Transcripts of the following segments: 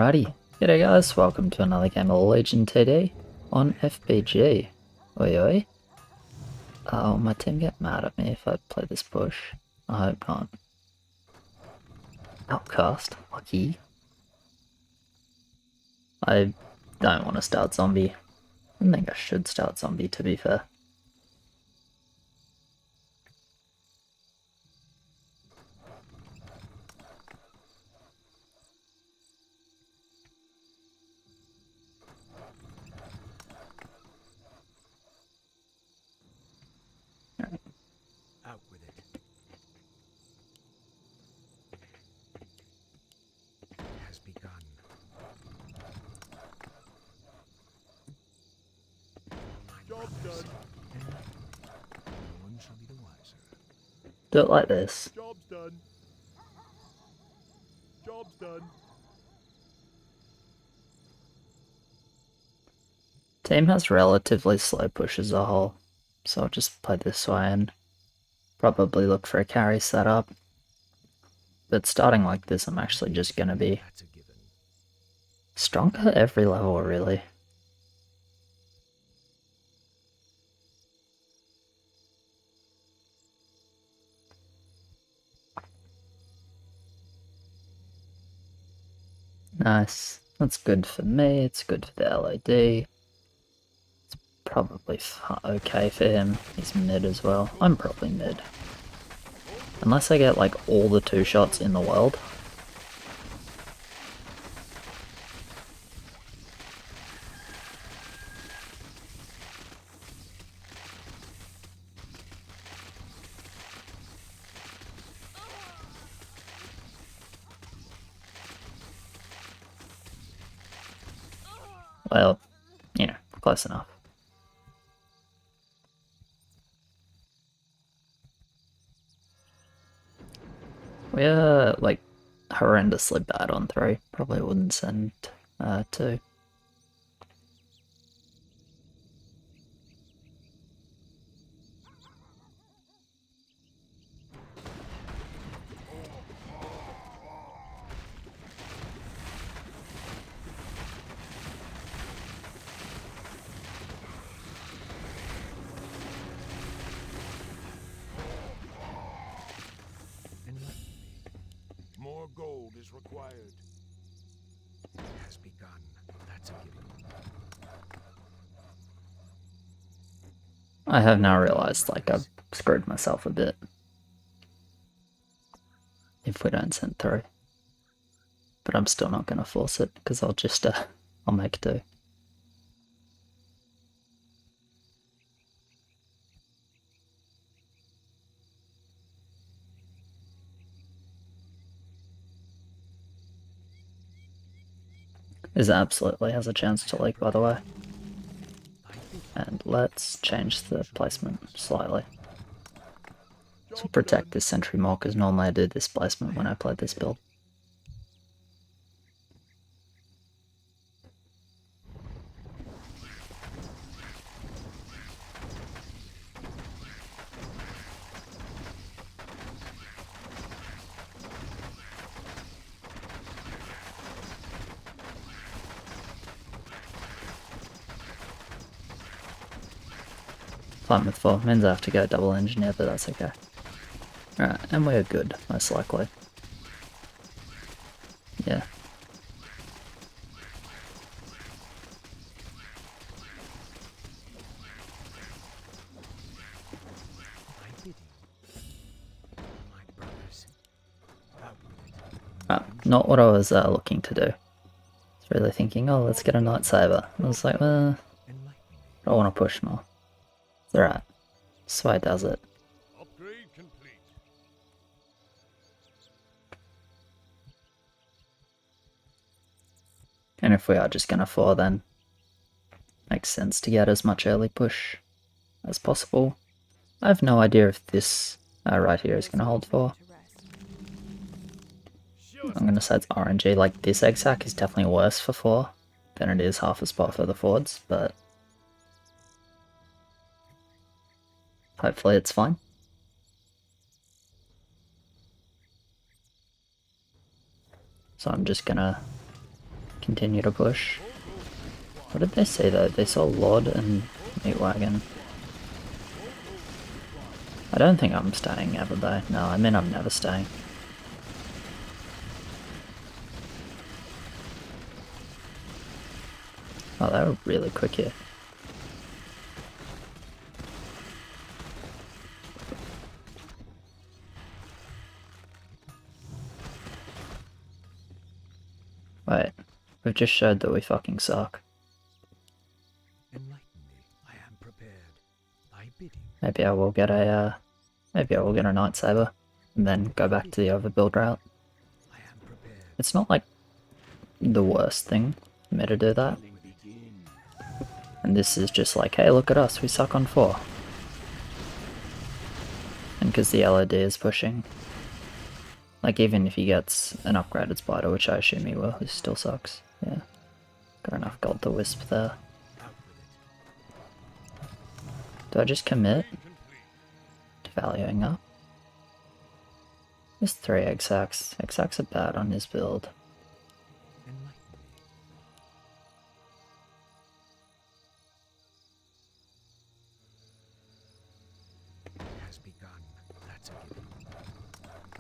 Alrighty, g'day guys, welcome to another game of Legion TD on FBG. Oi oi. Oh, my team get mad at me if I play this bush. I hope not. Outcast, lucky. I don't want to start zombie. I think I should start zombie, to be fair. Out with it. It has begun. Job done. No one shall be the wiser. Do it like this. Job's done. Job's done. Team has relatively slow push as a whole, so I'll just play this way and probably look for a carry setup. But starting like this, I'm actually just going to be That's a given. stronger at every level, really. Nice. That's good for me, it's good for the LAD. It's probably okay for him. He's mid as well. I'm probably mid. Unless I get like all the 2-shots in the world. Well, you know, close enough. We're like horrendously bad on 3. Probably wouldn't send 2. More gold is required. It has begun. That's a given. I have now realized like I've screwed myself a bit. If we don't send 3. But I'm still not going to force it, because I'll just, I'll make do. This absolutely has a chance to leak, by the way. And let's change the placement slightly. To protect this sentry more, because normally I do this placement when I play this build. Fine with 4. Means I have to go double engineer, but that's okay. Alright, and we're good, most likely. Yeah. My brothers. Out with it. Not what I was looking to do. I was really thinking, oh, let's get a Night Saber. I was like, I don't want to push more. It's alright. Sway does it. Upgrade complete. And if we are just going to 4, then makes sense to get as much early push as possible. I have no idea if this right here is going to hold 4. I'm going to say it's RNG. Like, this egg sack is definitely worse for 4 than it is half a spot for the forwards, but hopefully it's fine. So I'm just going to continue to push. What did they say though? They saw Lord and Meat Wagon. I don't think I'm staying ever though. No, I mean I'm never staying. Oh, they were really quick here. Wait, we've just showed that we fucking suck. Enlighten me. I am prepared. Thy bidding. Maybe I will get a lightsaber and then go back to the overbuild route. I am prepared. It's not like the worst thing for me to do that. And this is just like, hey, look at us, we suck on 4. And because the LOD is pushing, like even if he gets an upgraded spider, which I assume he will, he still sucks. Yeah, got enough gold to wisp there. Do I just commit to valuing up? There's 3 egg sacks. Egg sacks are bad on his build. Has begun. That's a given.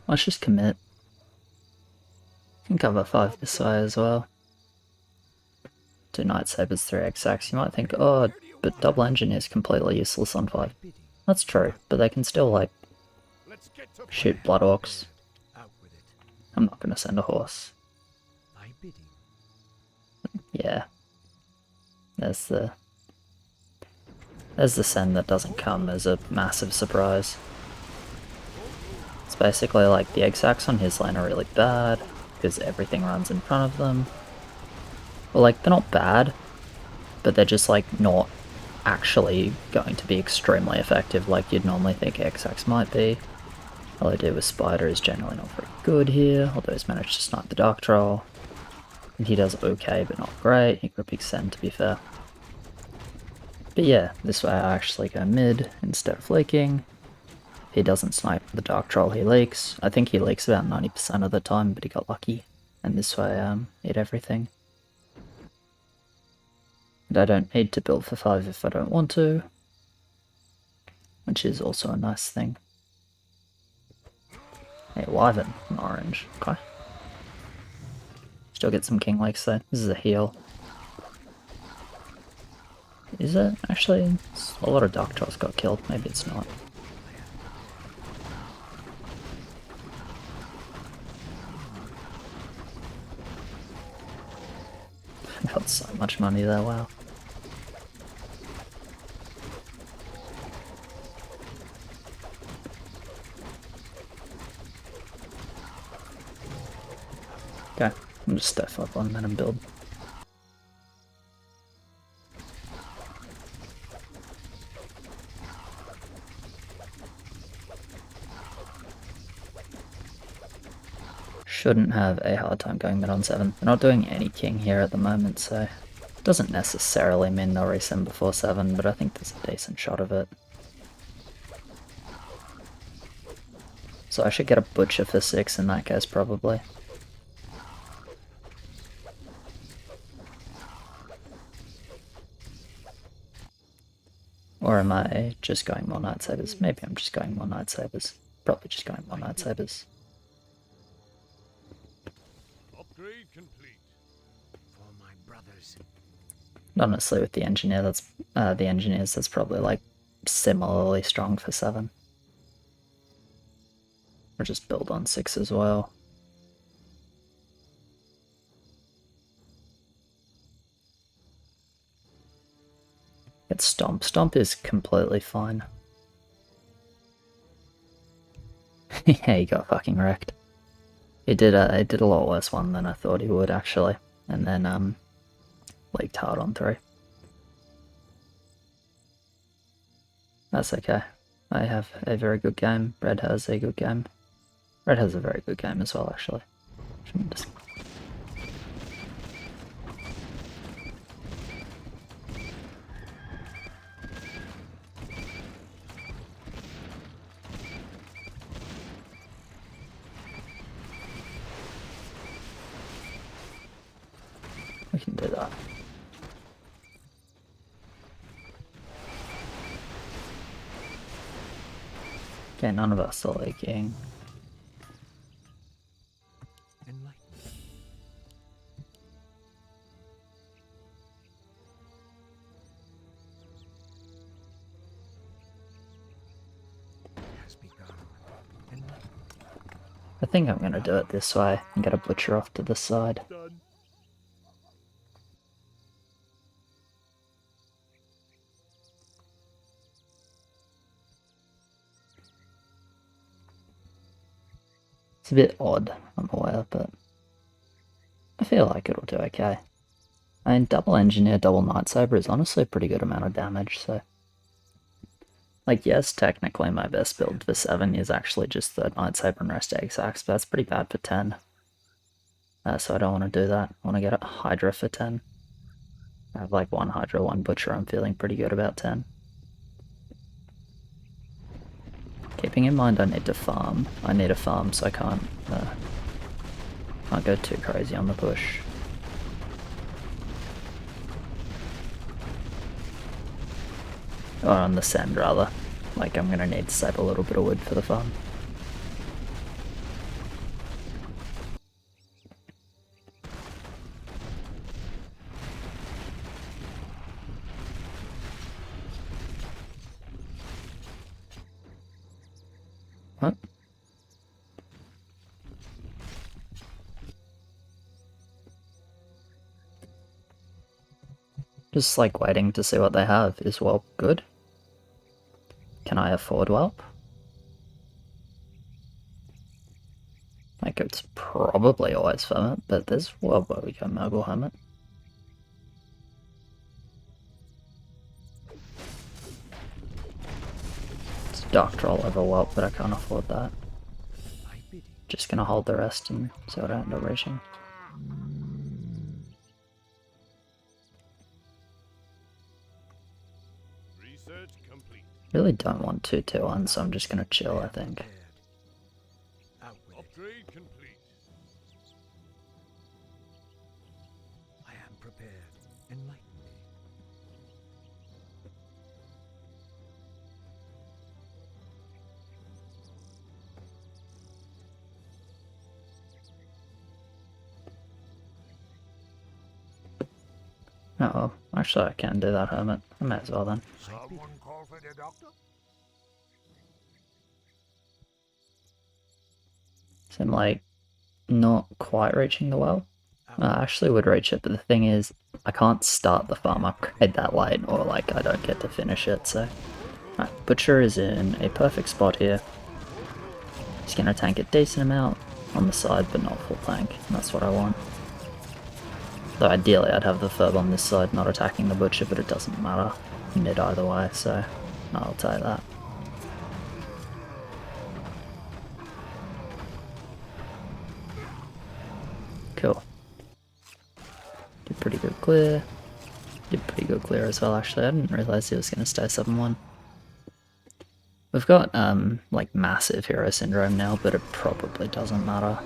Let's just commit. Can cover 5 this way as well. 2 night sabers, 3 egg sacks. You might think, oh, but double engineer is completely useless on 5. That's true, but they can still like shoot blood orcs. I'm not gonna send a horse. Yeah. There's the send that doesn't come as a massive surprise. It's basically like the egg sacks on his lane are really bad because everything runs in front of them. Well, like, they're not bad, but they're just like not actually going to be extremely effective like you'd normally think egg sacks might be. LOD with Spider is generally not very good here, although he's managed to snipe the Dark Troll. And he does okay, but not great. He got a big send, to be fair. But yeah, this way I actually go mid instead of leaking. If he doesn't snipe the Dark Troll, he leaks. I think he leaks about 90% of the time, but he got lucky. And this way, hit everything. And I don't need to build for 5 if I don't want to, which is also a nice thing. Hey, Wyvern, an orange. Okay. Still get some King Lakes though. This is a heal. Is it? Actually, a lot of Dark Trolls got killed. Maybe it's not. I got so much money there, wow. Okay, I'm just step up on that and build. Shouldn't have a hard time going mid on 7. They're not doing any king here at the moment, so it doesn't necessarily mean they'll resend before 7, but I think there's a decent shot of it. So I should get a butcher for 6 in that case, probably. Or am I just going more Night Sabers? Maybe I'm just going more Night Sabers. Probably just going more Night Sabers. Upgrade complete. For my brothers. Honestly, with the engineer, the engineers, that's probably like similarly strong for 7. Or just build on 6 as well. Get Stomp. Stomp is completely fine. Yeah, he got fucking wrecked. He did a lot worse one than I thought he would, actually. And then, leaked hard on 3. That's okay. I have a very good game. Red has a good game. Red has a very good game as well, actually. Tremendous. We can do that. Okay, none of us are leaking. I think I'm gonna do it this way and get a butcher off to the side. Done. It's a bit odd, I'm aware, but I feel like it'll do okay. I mean, double engineer, double night saber is honestly a pretty good amount of damage, so... Like, yes, technically my best build for 7 is actually just the night saber and rest egg sacks, but that's pretty bad for 10. So I don't want to do that. I want to get a Hydra for 10. I have like 1 Hydra, 1 Butcher, I'm feeling pretty good about 10. Keeping in mind I need to farm. I need a farm, so I can't go too crazy on the push. Or on the send, rather. Like, I'm gonna need to save a little bit of wood for the farm. What? Just like waiting to see what they have. Is Whelp good? Can I afford Whelp? Like, it's probably always Hermit, but there's Whelp where we go Mogul Hermit. It's Doctoral over Whelp, but I can't afford that. Just gonna hold the rest and see what I end up reaching. Research complete. Really don't want 2-2-1, so I'm just gonna chill, I think. Upgrade complete. I am prepared. Enlighten me. Oh well, actually I can do that Hermit. I may as well then. Someone call for the doctor? So I'm like, not quite reaching the well. I actually would reach it, but the thing is, I can't start the farm upgrade that late, or like I don't get to finish it, so... Right, Butcher is in a perfect spot here. He's gonna tank a decent amount on the side, but not full tank, and that's what I want. Though ideally I'd have the Furb on this side not attacking the Butcher, but it doesn't matter. Mid either way, so I'll take that. Cool. Did pretty good clear. Did pretty good clear as well, actually. I didn't realise he was going to stay 7-1. We've got, like, massive hero syndrome now, but it probably doesn't matter.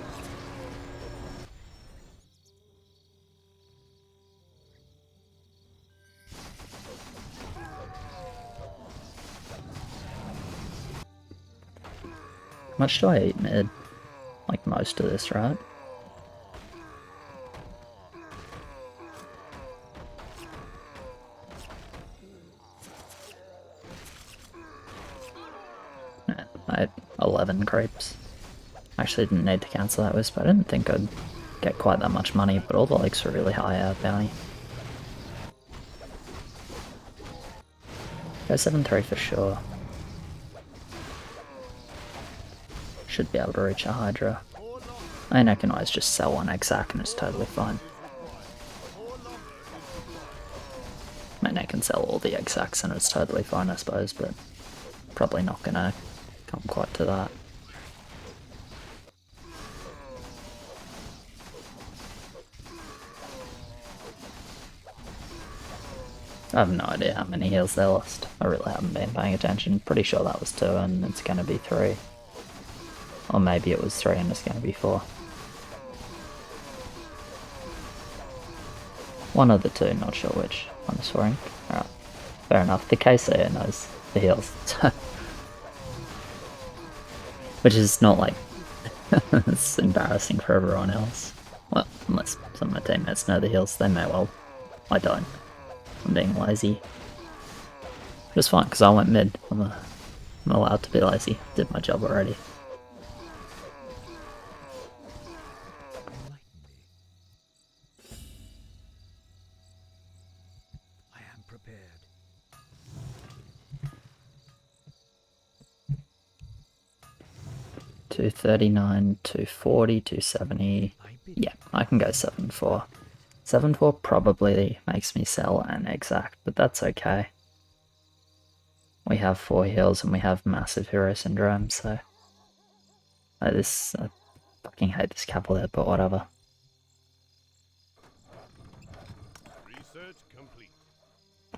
How much do I eat mid? Like, most of this, right? I had 11 crepes. Actually didn't need to cancel that wisp. I didn't think I'd get quite that much money, but all the likes were really high out bounty. Go 7-3 for sure. Should be able to reach a Hydra. I can always just sell one exac and it's totally fine. I mean, I can sell all the exacs and it's totally fine, I suppose, but probably not gonna come quite to that. I have no idea how many heals they lost. I really haven't been paying attention. Pretty sure that was 2 and it's gonna be 3. Or maybe it was 3 and it's gonna be 4. One of the two, not sure which. I'm swearing. Alright, fair enough. The KCO knows the heals. Which is not like... it's embarrassing for everyone else. Well, unless some of my teammates know the heals, they may well. I don't. I'm being lazy. It's fine, because I went mid. I'm allowed to be lazy. Did my job already. I am prepared. 239, 240, 270. Yeah, I can go 7-4. 7-4 probably makes me sell an exact, but that's okay. We have 4 heals and we have massive hero syndrome, so... I fucking hate this Cavalier, but whatever. Research complete.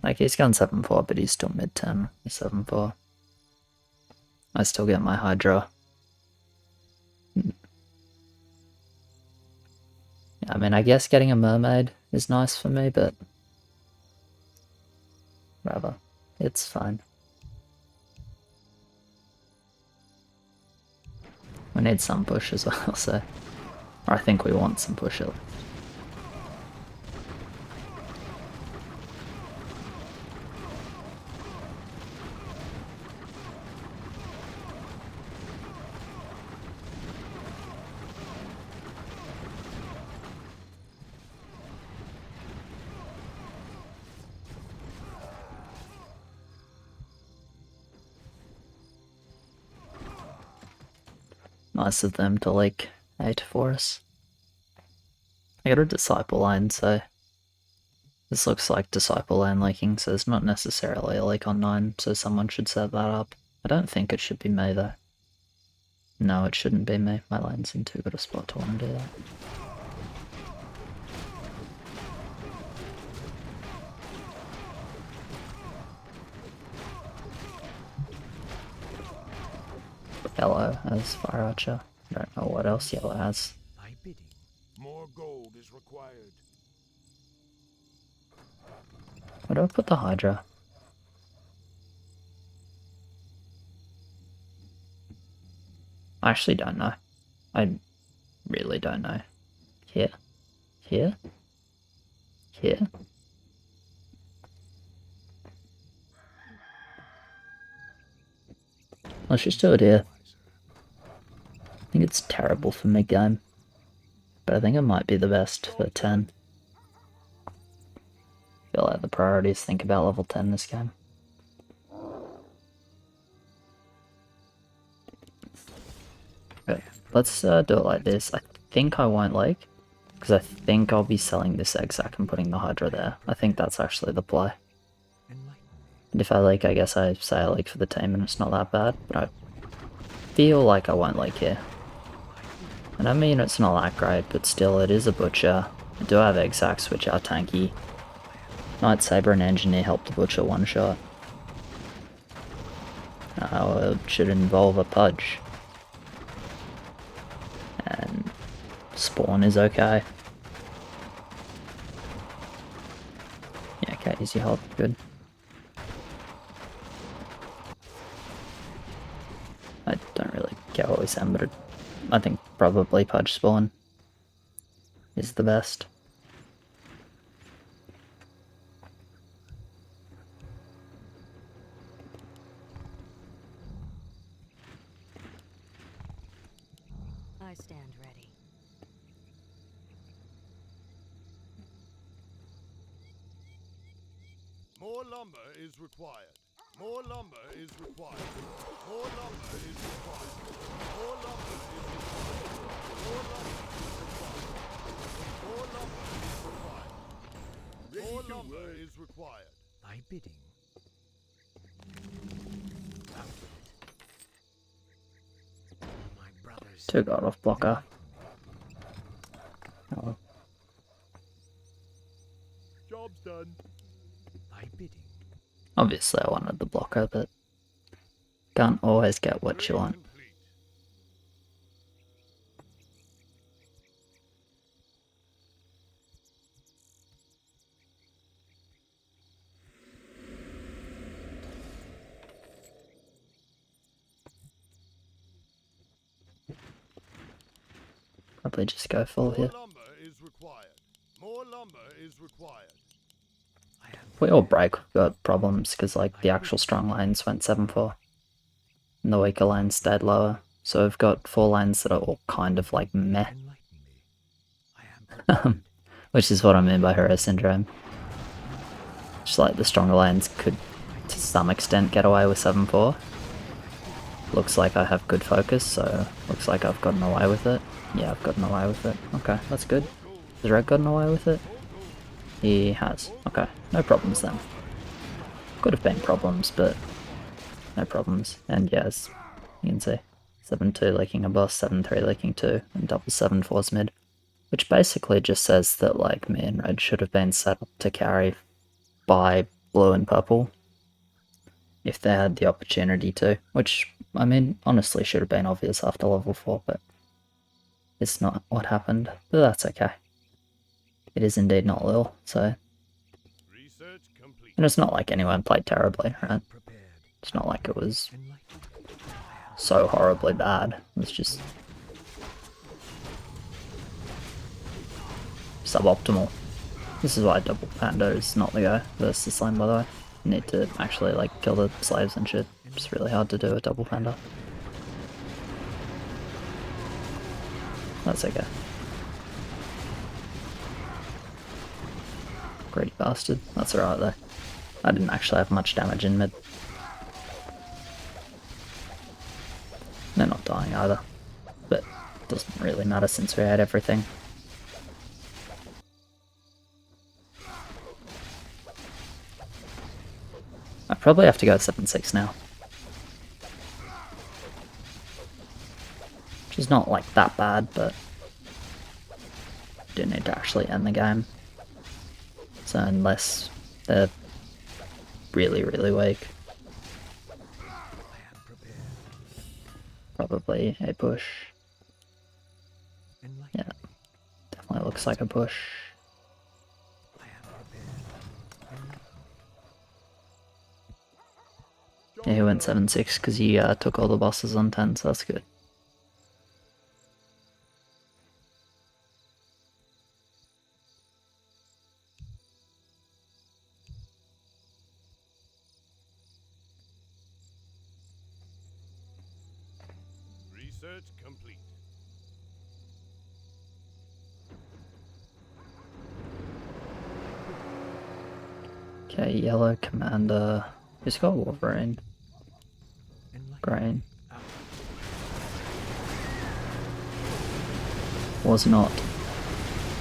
Like, he's gone 7-4, but he's still mid-10 with 7-4. I still get my Hydra. Yeah, I mean, I guess getting a mermaid is nice for me, but... whatever. It's fine. We need some push as well, so... or I think we want some push at least. Nice of them to like 8 for us. I got a Disciple line, so this looks like Disciple line leaking, so it's not necessarily a leak on 9, so someone should set that up. I don't think it should be me though. No, it shouldn't be me. My lane's in too good a spot to want to do that. Yellow has Fire Archer. I don't know what else Yellow has. My bidding. More gold is required. Where do I put the Hydra? I actually don't know. I really don't know. Here? Here? Here? Let's just do it here. I think it's terrible for mid-game, but I think it might be the best for 10. I feel like the priorities think about level 10 this game. Okay, let's do it like this. I think I won't leak, because I think I'll be selling this Exac and putting the Hydra there. I think that's actually the play. And if I leak, I guess I say I leak for the team and it's not that bad, but I feel like I won't leak here. And I mean it's not that great, but still it is a Butcher. I do have Exacs which are tanky. Night Saber and Engineer help the Butcher one shot. It should involve a Pudge. And Spawn is okay. Yeah, okay, easy hold, good. I don't really care what we send, but I think probably Pudge Spawn is the best. I stand ready. More lumber is required. More lumber is required. More lumber is required. More lumber is required. More lumber is required. More lumber is required. More lumber is required. My bidding. My brothers. 2 God off blocker. Oh, Job's done. My bidding. obviously I wanted the blocker, but can't always get what you want. Complete. probably just go full More here. lumber is required. More lumber is required. If we all break, we've got problems, because like the actual strong lanes went 7-4. And the weaker lanes stayed lower. So we've got 4 lanes that are all kind of like meh. Enlighten me. I am prepared. Which is what I mean by hero syndrome. Just like the stronger lanes could to some extent get away with 7-4. Looks like I have good focus, so looks like I've gotten away with it. Yeah, I've gotten away with it. Okay, that's good. Has Red gotten away with it? He has. Okay, no problems then. Could have been problems, but no problems. And yes, you can see 7-2 leaking a boss, 7-3 leaking 2, and double 7-4's mid. Which basically just says that like me and Red should have been set up to carry by blue and purple if they had the opportunity to, which, I mean, honestly should have been obvious after level 4, but it's not what happened, but that's okay. It is indeed not Lil, so... Research complete. And it's not like anyone played terribly, right? Prepared. It's not like it was Enlighten me. so horribly bad. It was just... suboptimal. This is why double panda is not the go versus this lane, by the way. You need to actually like kill the slaves and shit. It's really hard to do a double panda. That's okay. Greedy bastard. That's alright though. I didn't actually have much damage in mid. They're not dying either. But it doesn't really matter since we had everything. I probably have to go 7-6 now. Which is not like that bad, but do need to actually end the game. So unless they're really, really weak, I am prepared. probably a push. Enlighten Yeah, me. definitely looks like a push. I am prepared. Enlighten Yeah, he went 7-6 because he took all the bosses on 10, so that's good. Research complete. Okay, yellow commander. Who's got Wolverine? Enlighten Green. Out. Was not.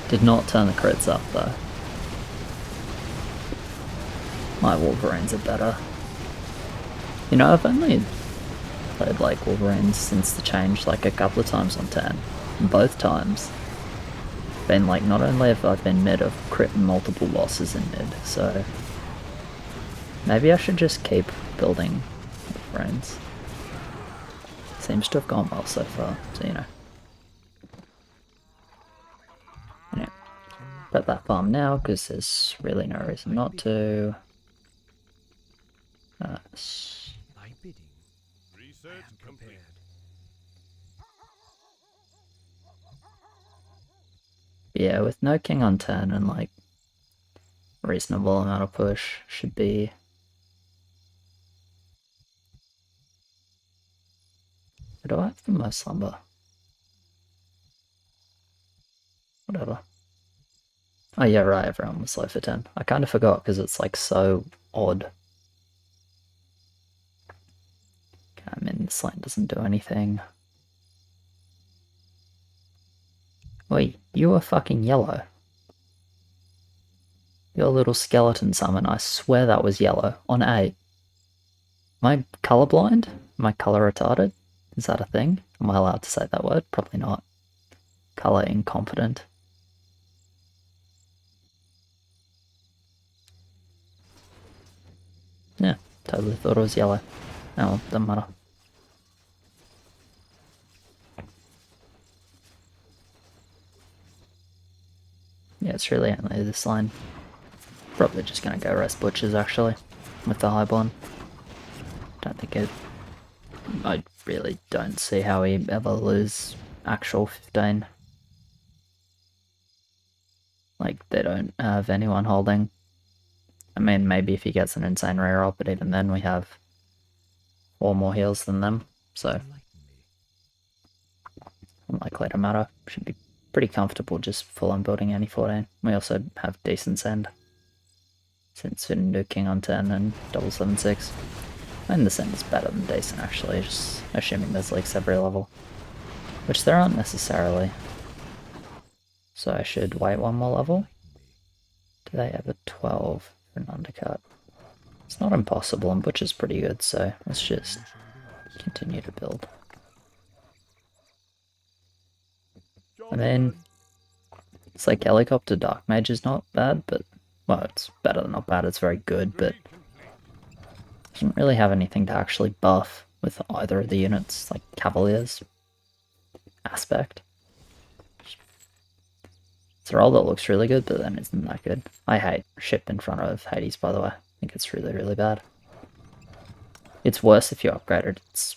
Did not turn the crits up though. My Wolverines are better. You know, I've only played like Wolverines since the change like a couple of times on 10. And both times been like, not only have I been mid, I've crit multiple bosses in mid, so maybe I should just keep building Wolverines. Seems to have gone well so far, so you know. Yeah. Prep that farm now, because there's really no reason not to. Thy bidding. I Research am complete. prepared. Yeah, with no king on 10 and like reasonable amount of push should be. Do I have the most lumber? Whatever. Oh yeah, right, everyone was low for 10. I kind of forgot because it's like so odd. Okay, I mean, this lane doesn't do anything. Wait, you are fucking yellow. Your little skeleton summon, I swear that was yellow, on 8. Am I colorblind? Am I color retarded? Is that a thing? Am I allowed to say that word? Probably not. Color incompetent. Yeah, totally thought it was yellow. Oh, well, doesn't matter. Yeah, it's really only this line. Probably just gonna go rest butchers actually, with the high bond. Don't think it. I really don't see how we ever lose actual 15. Like, they don't have anyone holding. I mean, maybe if he gets an insane rare up, but even then we have 4 more heals than them, so Enlighten me. unlikely to matter. Should be pretty comfortable just full on building any 14. We also have decent send, since we didn't do king on 10 and double 7/6. And the send is better than decent actually, just assuming there's leaks every level. Which there aren't necessarily. So I should wait one more level. Do they have a 12 for an undercut? It's not impossible, and Butcher's pretty good, so let's just continue to build. Job I mean, done. it's like Helicopter Dark Mage is not bad, but, well, it's better than not bad, it's very good, but Tree complete. doesn't really have anything to actually buff with either of the units, like Cavalier's aspect. It's a role that looks really good, but then isn't that good. I hate ship in front of Hades, by the way. I think it's really, really bad. It's worse if you upgrade it. It's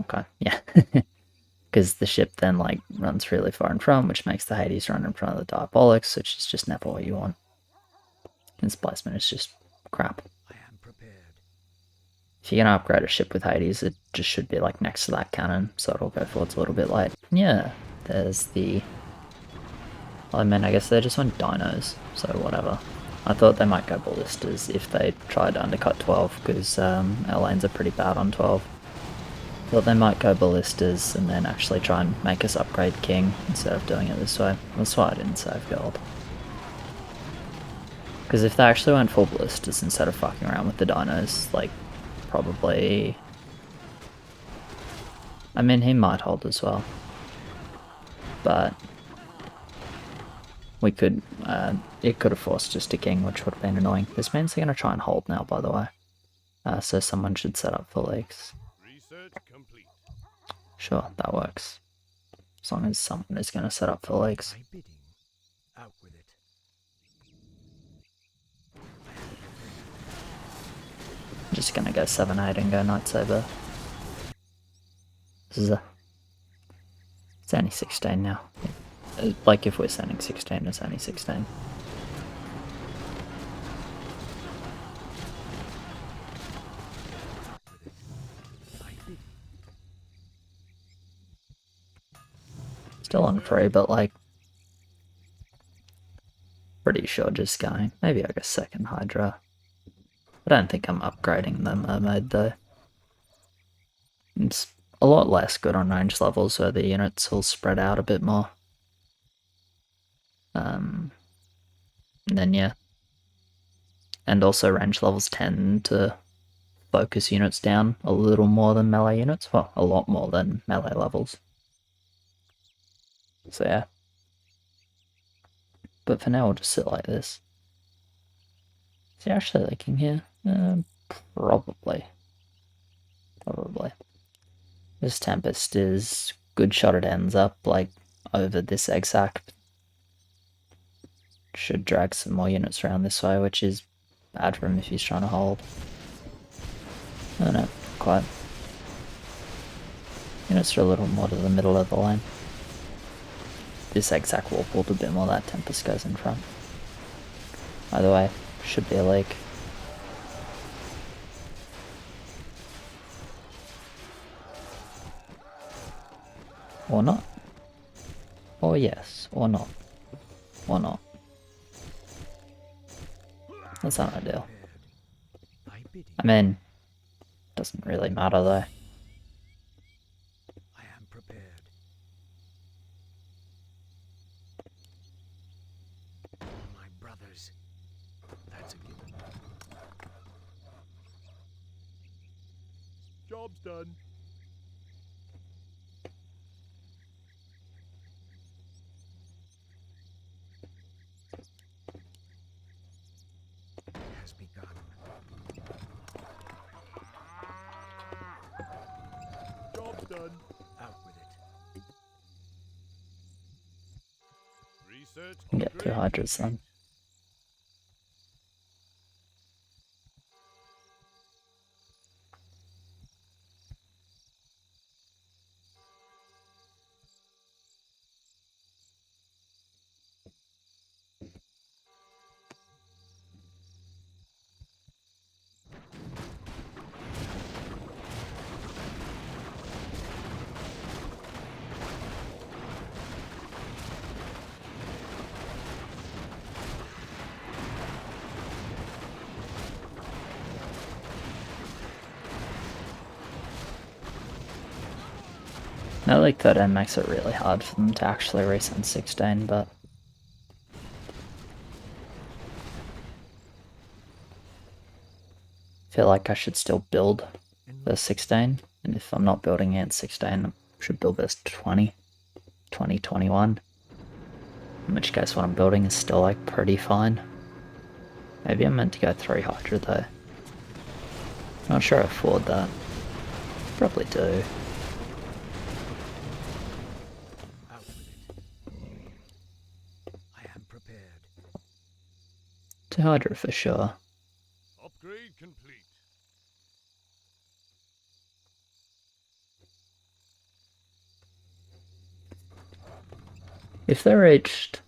okay, yeah. Because the ship then like runs really far in front, which makes the Hades run in front of the Diabolics, which is just never what you want. And placement is just crap. I am prepared. If you're gonna upgrade a ship with Hades, it just should be like next to that cannon, so it'll go forwards a little bit late. Yeah, there's the... I mean, I guess they just went dinos, so whatever. I thought they might go ballistas if they tried to undercut 12, because our lanes are pretty bad on 12. Thought they might go ballistas and then actually try and make us upgrade king instead of doing it this way. That's why I didn't save gold. Because if they actually went full ballistas instead of fucking around with the dinos, like, probably... I mean, he might hold as well. But... we could, it could have forced us to king, which would have been annoying. This means they're going to try and hold now, by the way. So someone should set up for leaks. Research complete. Sure, that works. As long as someone is going to set up for leaks. My bidding. Out with it. I'm just going to go 7-8 and go Night Saber. This is a... It's only 16 now. Like, if we're sending 16, it's only 16. My bidding. Still on free, but like... pretty sure just going. Maybe I go second Hydra. I don't think I'm upgrading the Mermaid, though. It's a lot less good on range levels, where the units will spread out a bit more. Then yeah. And also range levels tend to focus units down a little more than melee units. Well, a lot more than melee levels. So yeah. But for now we'll just sit like this. Is he actually leaking here? Probably. Probably. This Tempest is good shot it ends up, like, over this exact. Should drag some more units around this way, which is bad for him if he's trying to hold. Oh no, quite. Units are a little more to the middle of the lane. This exact wall pulled a bit more, that Tempest goes in front. Either way, should be a leak. Or not. Or yes, or not. Or not. That's not ideal. My bidding. I mean, doesn't really matter though. I am prepared. My brothers. That's a given. Job's done. Has begun. Job's done. Out with it. Research Get 2 complete. Hydras then. I like that it makes it really hard for them to actually resend 16, but I feel like I should still build the 16, and if I'm not building against 16, I should build this 20, 21. In which case what I'm building is still like pretty fine. Maybe I'm meant to go 300 though. Not sure I afford that. Probably do. Out with it. I am prepared. 200 for sure. Upgrade complete. If they reached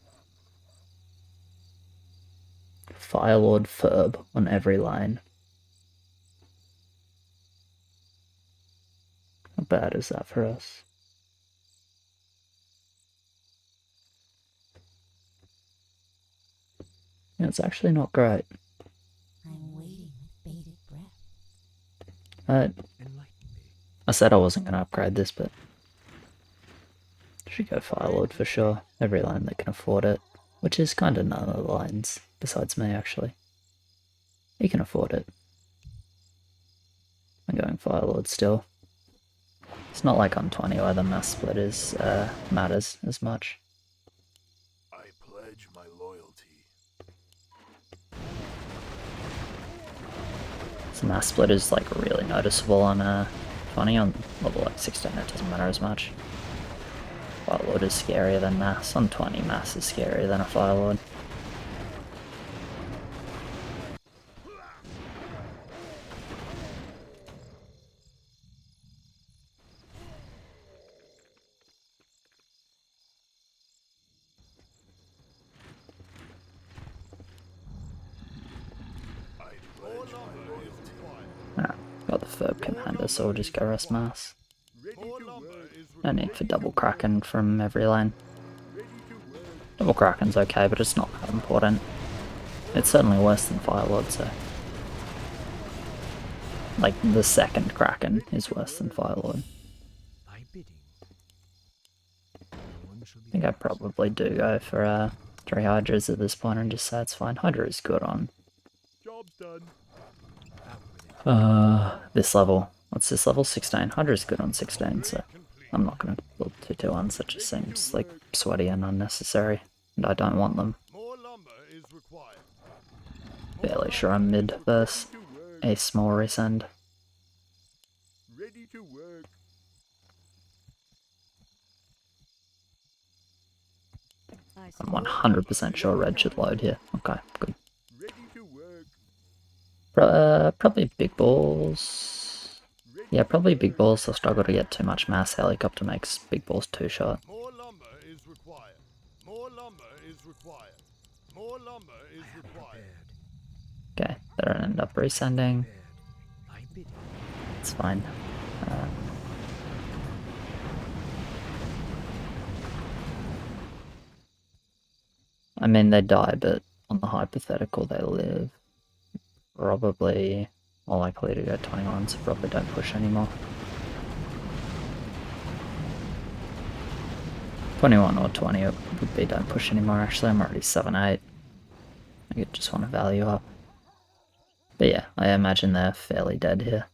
Firelord Ferb on every lane, how bad is that for us? Yeah, it's actually not great. I'm waiting with bated breath. Enlighten me. I said I wasn't going to upgrade this, but should go Firelord for sure. Every lane that can afford it, which is kind of none of the lanes besides me actually. You can afford it. I'm going Firelord still. It's not like on 20 where the mass split is matters as much. I pledge my loyalty. So mass split is like really noticeable on 20. On level like 16 it doesn't matter as much. Firelord is scarier than mass. On 20 mass is scarier than a Firelord. More lumber is required. Ah, got the Ferb Commander, so we'll just go rest mass. More lumber is No required. need for double Kraken from every lane. Double Kraken's okay, but it's not that important. It's certainly worse than Firelord, so... Like, the second Kraken is worse than Firelord. Thy bidding. No one shall be I think I probably do go for 3 Hydras at this point and just say it's fine. Hydra is good on Job's done. out with it. this level. What's this level? 16. Hydra is good on 16, so I'm not going to build 2-2-1s. That just seems like sweaty and unnecessary, and I don't want them. More lumber is required. Fairly sure I'm mid versus a small resend. Ready to work. I I'm stand 100% sure red should load here. Okay, good. Ready to work. Probably big balls. Yeah, probably big balls. They'll struggle to get too much mass. Helicopter makes big balls too short. More lumber is required. More lumber is required. More lumber is required. Prepared. Okay, they don't end up resending. Prepared. Thy bidding. It's fine. I mean, they die, but on the hypothetical they live. Probably more likely to go 21, so probably don't push anymore. 21 or 20 it would be don't push anymore. Actually, I'm already 7-8. I just want to value up. But yeah, I imagine they're fairly dead here.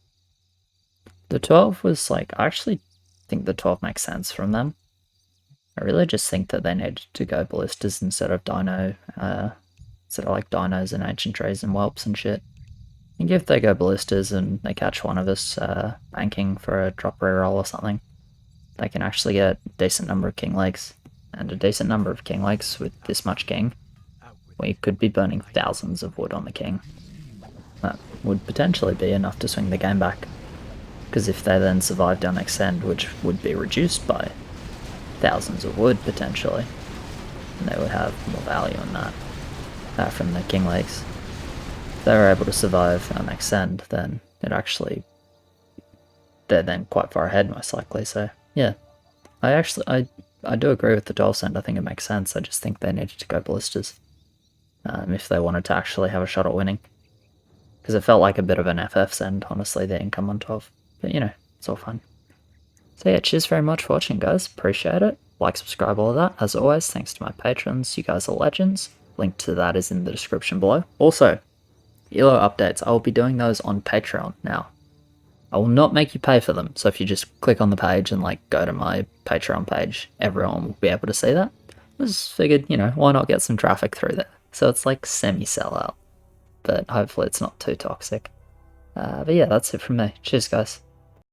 The 12 was like, I actually think the 12 makes sense from them. I really just think that they needed to go ballistas instead of dino, instead of like dinos and ancient trees and whelps and shit. I think if they go ballistas and they catch one of us banking for a drop reroll or something, they can actually get a decent number of king legs. And a decent number of king legs with this much king, Out with we could be burning thousands of wood on the king. That would potentially be enough to swing the game back. Because if they then survived our next end, which would be reduced by thousands of wood potentially, and they would have more value in that from the king legs. If they were able to survive our next end, then they're then quite far ahead most likely. So yeah, I do agree with the 12 cent. I think it makes sense. I just think they needed to go ballistas if they wanted to actually have a shot at winning. Because it felt like a bit of an FF send, honestly, the income on 12. But you know, it's all fun. So yeah, cheers very much for watching, guys. Appreciate it. Like, subscribe, all of that. As always, thanks to my patrons. You guys are legends. Link to that is in the description below. Also, ELO updates. I will be doing those on Patreon now. I will not make you pay for them. So if you just click on the page and like go to my Patreon page, everyone will be able to see that. I just figured, you know, why not get some traffic through there? So it's like semi-sellout, but hopefully it's not too toxic. But yeah, that's it from me. Cheers, guys.